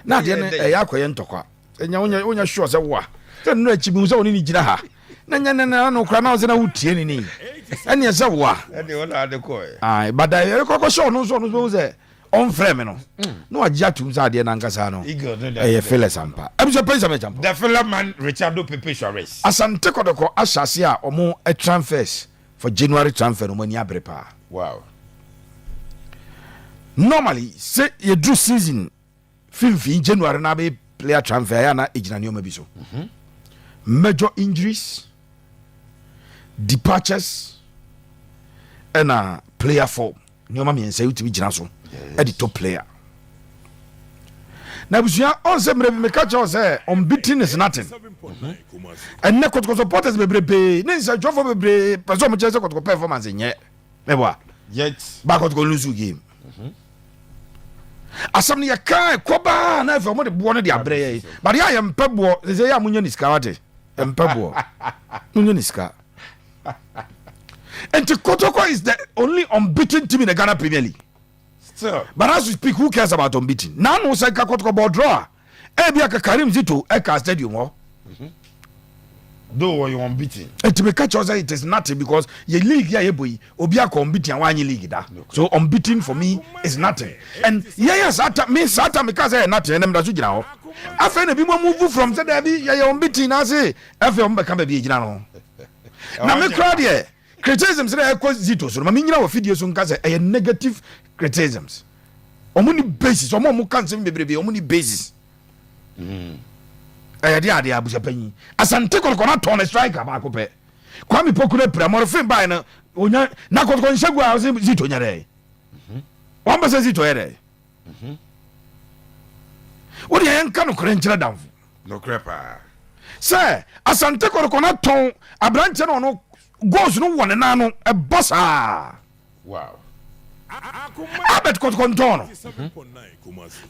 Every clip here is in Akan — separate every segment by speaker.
Speaker 1: na de ne ya akoye ntokwa enya wonya sure say wa say no achibi so oni ni gina ha na nya na no kra na wo say na wutie ni ene say wa
Speaker 2: ene wona ade ko
Speaker 1: ai bada e kokko show no so say on frame no no agya tum say de na nkasa no e fele sampa e bi so pesa me champo
Speaker 2: the fella man Richardo Pepe Suarez
Speaker 1: asante Kotoko asase a omo e transfers for January transfer no mani abrepa
Speaker 2: wow
Speaker 1: normally say you do season fin January na be player transfer ya na ejina nioma bi so major injuries departures and player form nioma mi ensa uti bi gina so e the top player na busia on se mre me catch us unbeaten is nothing and na Kotoko supporters bebrebe na nsa jofo bebrebe person mo chese Kotoko performance nye me boa
Speaker 2: yet
Speaker 1: ba Kotoko lose game asam ne yakai koba na fe mo de bo no de abre but ya ye mpebo ze ya munye ni ska wate mpebo munye ni ska and Kotoko is the only unbeaten team in the Ghana Premier League
Speaker 2: still
Speaker 1: but as we speak who cares about unbeaten now no say Kotoko ball draw e bia ka Karim Zito e ka stadium ho
Speaker 2: though you unbeaten
Speaker 1: and me catch us it is nothing because your league ya ye boy obi a unbeaten and one league da so unbeaten for me is nothing and yes Atta me cause nothing and them so gina ho afa na bi mo move from say there be ya unbeaten na say afa mo be kan ba bi gina no na me crowd here criticisms say e ko Zito so ma me nyina wo video so nka say e negative criticisms omuni basis omo kan say bebrebe omuni basis dia abuja panyi asante Kotoko na ton striker ba ko pe Kwame Poku na pramor fin ba na onya na Kotoko nshegu a Zito nyare won ba se Zito yere wodi en kan ko renchira damfu
Speaker 2: no crepa
Speaker 1: say asante Kotoko na ton abranche no goals no won na no e bossa
Speaker 2: wow
Speaker 1: abet Kotoko ntono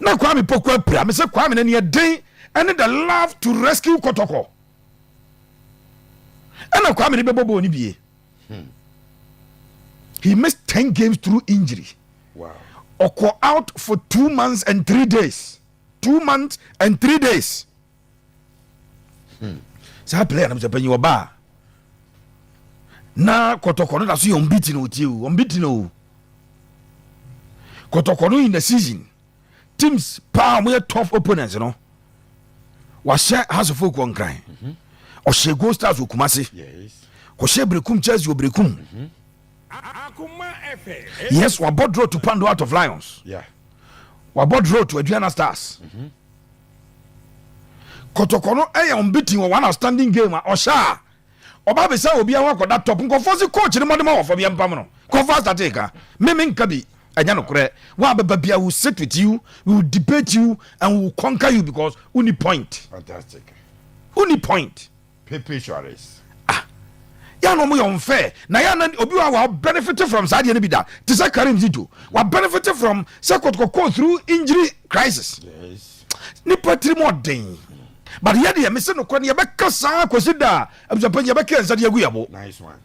Speaker 1: na Kwame Poku pram se Kwame na ne den and the love to rescue Kotoko and a Kwame Bebo ni bie he missed 10 games through injury
Speaker 2: wow
Speaker 1: Oko out for 2 months and 3 days 2 months and 3 days sa player na msepenyi oba na Kotoko no da so unbeaten o Kotoko no in the season teams power more tough opponents you know was has a folk one cry or she goes stars with Kumasi
Speaker 2: yes
Speaker 1: ko she brekum Chelsea brekum yes wa board road to Pando out of Lions
Speaker 2: yeah
Speaker 1: wa board road to Adriana Stars Kotoko no unbeaten one outstanding game or sha oba be say obi an wakoda top nko force coach ni modema wo for bi empam no ko first ateka me nka bi anya no kore wa baba bia will sit with you, we will debate you and we will conquer you because uni point
Speaker 2: fantastic
Speaker 1: uni point
Speaker 2: Pepe Suarez
Speaker 1: ya no mo unfair na ya na obi wa benefit from Sadia ni bi da to say Karim Zito wa benefit from Kotoko go through injury crisis
Speaker 2: yes
Speaker 1: ni patri mo den but ya de me se no kwa ne be kasa kwasida abujapan ya be kan Sadia gu yabo
Speaker 2: nice one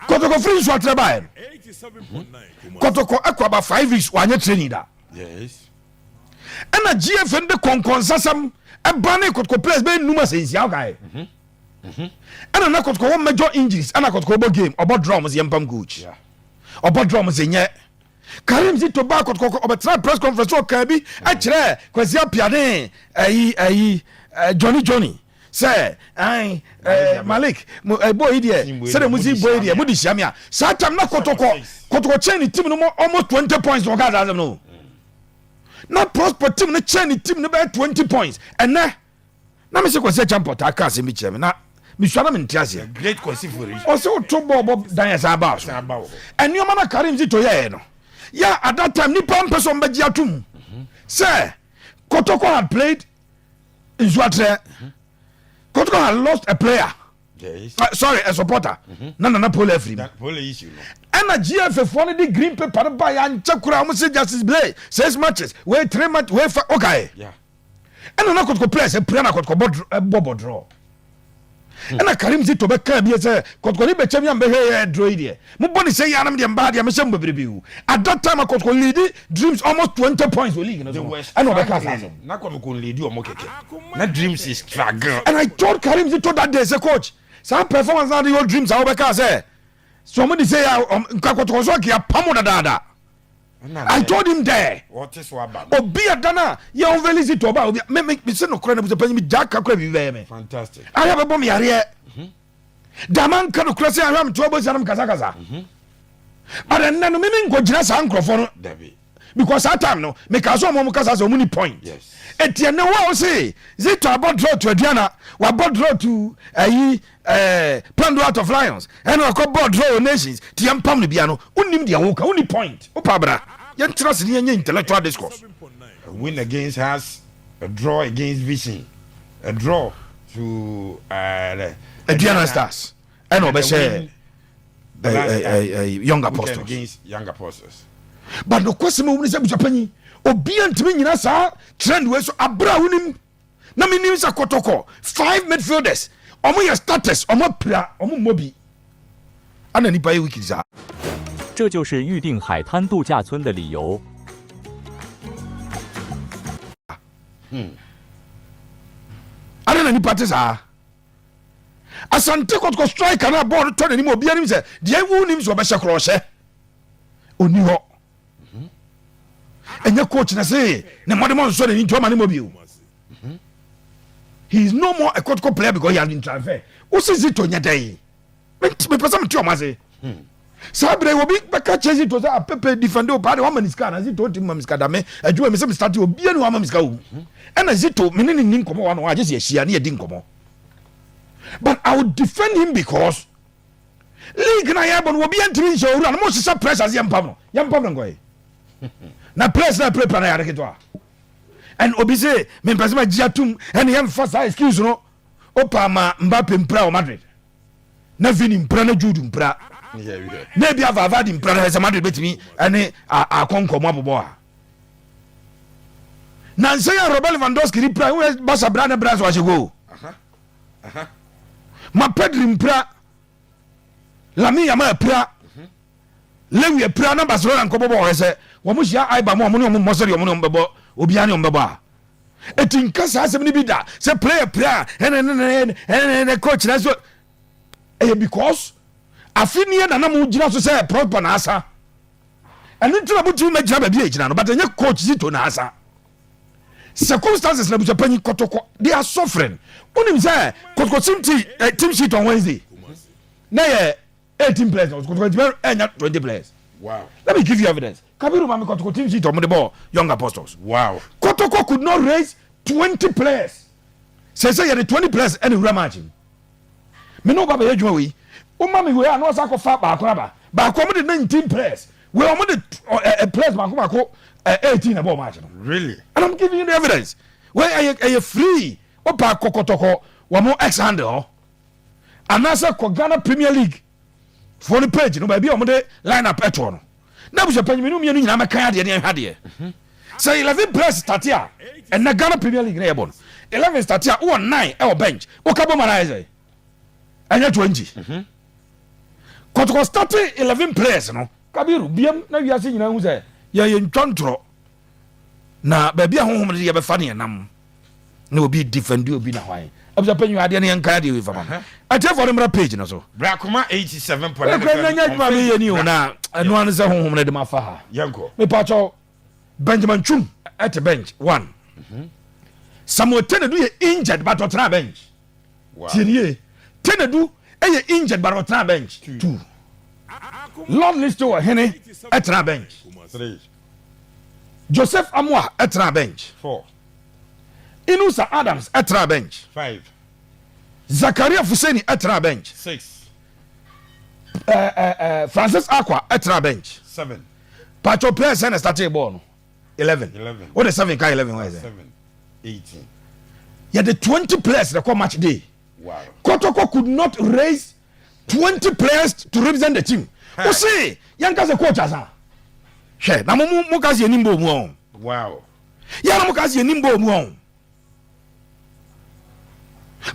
Speaker 1: Kotoko free so trabai 87.9 Kotoko akwaba 5 weeks wanye training da
Speaker 2: yes
Speaker 1: ana GFN de konkonsasam e bane Kotoko players be numa sensia okay ana na Kotoko one major injuries ana Kotoko bo game obo drums yempam coach
Speaker 2: yeah
Speaker 1: obo drums enye Karim Zito ba Kotoko obetra press conference o kan bi a kire kwasi apiade Johnny say Malik boy there say the music boy there mo di siamia satam na Kotoko chain team no almost 20 points o gather them no na prospect team no chain team no be 20 points and na me se kwasi champion ta ka se mi cheme na mi swara me ntiase
Speaker 2: great kwasi for it
Speaker 1: o se o to bob dan ya ba so and you man Karim Zito ye no yeah at that time ni pam person be gia tum say Kotoko had played in Zwatre Kotoko had lost a player
Speaker 2: yes
Speaker 1: sorry a supporter na pole free
Speaker 2: that pole issue no
Speaker 1: and a GFF one the green paper by and chakura mo say justice play 6 matches we 3 matches we okay
Speaker 2: yeah
Speaker 1: and na Kotoko players e play na Kotoko bobo draw ena Karim Zito be ka bi say Kotoko ni be cham yam be he draw idea mo boni say yanam de mba de me sham bebrebe at that time Kotoko lead Dreams almost 20 points for league and be ka say
Speaker 2: na Kotoko lead o mo keke na Dreams is struggle
Speaker 1: and I told Karim Zito that day say coach some performance na your Dreams how be ka say so mo dey say Kotoko so ki apamo da I told him there.
Speaker 2: What is what about?
Speaker 1: Obi adana ye onveli Zito ba obi me say no kora na bu penyi jack kakra bi me.
Speaker 2: Fantastic.
Speaker 1: I have a bomb yare. Daman kan kora say am to obosi anam kasa. But then no me go gina sa nkrofo no.
Speaker 2: Dabi.
Speaker 1: Because that time no me ka so mo kasa so many point.
Speaker 2: Yes.
Speaker 1: Etienne wa say Zito about draw to Aduana, wa about draw to plan out of Lions. And we call board draw nations. Tiam pam no bia no. Unim dia woka, uni point. Opabra. Yen trust ni intellectual discourse.
Speaker 2: A win against us, a draw against Vision, a draw to
Speaker 1: Aduana Stars. And obese young apostles
Speaker 2: against young apostles.
Speaker 1: But no question mo say buchapani. Obi antimi nyina sa trend we so abra wonim. Na me nim sa Kotoko 5 midfielders. Omo your status, omo pra, omo mobi. Ana nipa ye wiki za.
Speaker 3: 这就是预定海滩度假村的理由。
Speaker 1: Ana nipa te sa. Asante Kotoko striker na ball to na nim obi anim se, de wu nim so be hye kroshe. Oni ho. Enye coach na say, na modern so na nto ma ne mobi. He is no more a Kotoko player because he has been transferred. What's Zito nyadai? Me person to am say. Sabre will be back at Zito say a pepe defender party one man is can as Zito team is kada me adwuma me say start obi anu am iska wo. And Zito me ne nin komo one wa just yeshia na yedin komo. But I would defend him because league na yabon will be entering show and most is pressure as yam pam no go. Na press na prepare na yare ketwa. And obi say me person ma giatum and him first excuse no opa ma Mbappe mpra o Madrid na Vini mpra na Jude mpra na bia Vavadi mpra na Madrid betimi ane akonkomo abobo a na say Robert Lewandowski ri pra we Barca bra na bra so go ma Pedri mpra Lamine Yamal pra Lewi pra na Barcelona nkobo bo he say wo mo hia aiba mo mo sori mo mbebo obi ani mbebo a etinka sa asem ni bi da say player and coach na so because afini na mo gina so say proper na asa and ntura butu ma gina ba bi gina no but enye coach Zito na asa circumstances na butu panyi Kotoko they are suffering unim say Kotoko team sheet on Wednesday na 18 players Kotoko enya 20 players.
Speaker 2: Wow.
Speaker 1: Let me give you evidence. Kabiru mami Kotoko team sheet on the ball young apostles.
Speaker 2: Wow.
Speaker 1: Kotoko could not raise 20 players. Say you had 20 players any match. Me no baba yedwuma we. O mami we no sa ko fa ba akora ba ko mo de 19 players. We o mo de players ba ko 18 about match.
Speaker 2: Really?
Speaker 1: And I'm giving you the evidence. Where are you free? O pa Kotoko wa mo ex handle. Anasa ko Ghana Premier League. For the page no baby o mo de line up eto no. Na bu Japan me no me nyina meka ade ne hade. Say 11 players start here and na Ghana Premier League na yebon. 11 start here o 9 e bench. O ka bo manaize. Anya 20. Kotoko start 11 players no. Kabiru biam na wiase nyina hu say ye ntwontro. Na baby a honhom de ye be fa ne nam. Na obi defend obi na hwan. Abuja panyu ade ne yanka ade we fa ma. Ate for the page no so.
Speaker 2: Brakoma 87
Speaker 1: point. Na nya ma me ye ni o na anu an se honhom ne de ma fa ha.
Speaker 2: Yanko.
Speaker 1: Me pacho Benjamin Chum at the bench 1. Samuel Tenedu ye injured but on bench.
Speaker 2: Wow.
Speaker 1: Thierry Tenedu ye injured but on bench 2. Lord Listo Hene at the bench
Speaker 2: 3.
Speaker 1: Joseph Amoah at the bench
Speaker 2: 4.
Speaker 1: Inusa Adams at the bench
Speaker 2: 5.
Speaker 1: Zakaria Fuseni at the bench
Speaker 2: 6.
Speaker 1: Francis Aqua at the bench
Speaker 2: 7.
Speaker 1: Pacho players and starting ball 11. What is 7 ka 11 where is it?
Speaker 2: 7. 18.
Speaker 1: Yeah, the 20 players the call match day.
Speaker 2: Wow.
Speaker 1: Kotoko could not raise 20 players to represent the team.
Speaker 2: Hey.
Speaker 1: O say, yanka se coach asa. She, na mo kazi enimbo mu on.
Speaker 2: Wow.
Speaker 1: Ya na mo kazi enimbo mu on.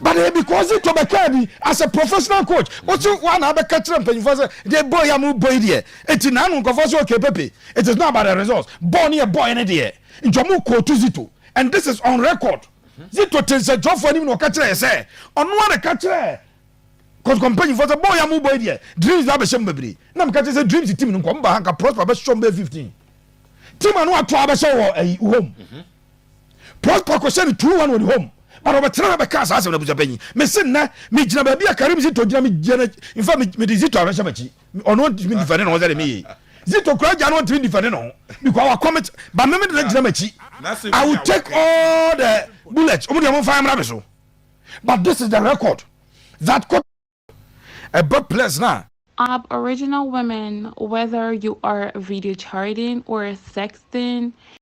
Speaker 1: But because it to be as a professional coach, what's one other catcher and paying for the boy amu boy dear. It's in an unconfessor pepe. It is not about the results. Born here, boy, and a dear. In Jamuko to Zito. And this is on record. Zito tells a job for him no catcher, say. On one catcher. Because company for the boy amu boy dear. Dreams have a shambri. Nam catches a dreams team in Comba Hanka prosper best shombe 15. Team and what to have a show a home. Prosper question 2-1 with home. But over try be cast as na buja penyi me sin na me gina ba bia Karim Zito gina me gina in fact me Zito abesha machi ono me defend no say me Zito kura ja no ntimi defend no because our comment but me de gina machi I will take all the bullets omo de mo fire mra be so but this is the record that a big place now.
Speaker 4: Original women, whether you are video charting or sexting,